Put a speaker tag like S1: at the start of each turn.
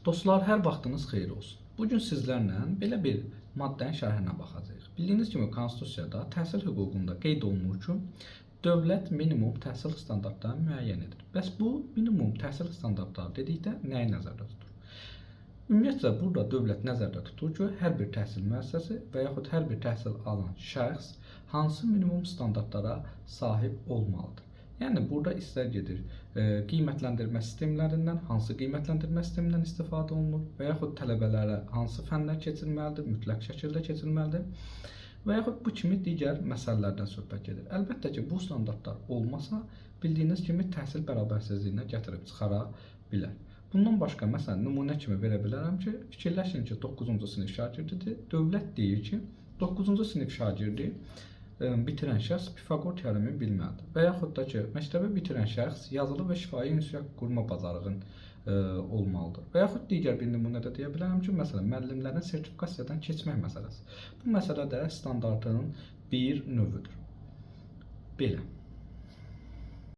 S1: Dostlar, hər vaxtınız xeyir olsun. Bugün sizlərlə belə bir maddənin şərhinə baxacağıq. Bildiyiniz kimi Konstitusiyada təhsil hüququnda qeyd olunur ki, dövlət minimum təhsil standartlarını müəyyən edir. Bəs bu minimum təhsil standartları dedikdə nəyi nəzərdə tutur? Ümumiyyətlə, burada dövlət nəzərdə tutur ki, hər bir təhsil müəssisəsi və yaxud hər bir təhsil alan şəxs hansı minimum standartlara sahib olmalıdır. Yəni, burada istər gedir qiymətləndirmə sistemlərindən, hansı qiymətləndirmə sistemindən istifadə olunur və yaxud tələbələrə hansı fənlər keçirilməlidir, mütləq şəkildə keçirilməlidir və yaxud bu kimi digər məsələlərdən söhbət gedir. Əlbəttə ki, bu standartlar olmasa, bildiyiniz kimi təhsil bərabərsizliyinə gətirib çıxara bilər. Bundan başqa, məsələn, nümunə kimi verə bilərəm ki, fikirləşin ki, 9-cu sinif şagirdidir. Dövlət deyir ki, 9-cu sinif şagirdi bitirən şəxs Pifaqor teoremini bilməlidir. Və yaxud da ki, məktəbi bitirən şəxs yazılı və şifahi ünsiyyət qurma bacarığın olmalıdır. Və yaxud digər bir nümunədə deyə bilərəm ki, məsələn, müəllimlərin sertifikasiyadan keçmək məsələsi. Bu məsələ də standartının bir növüdür. Belə.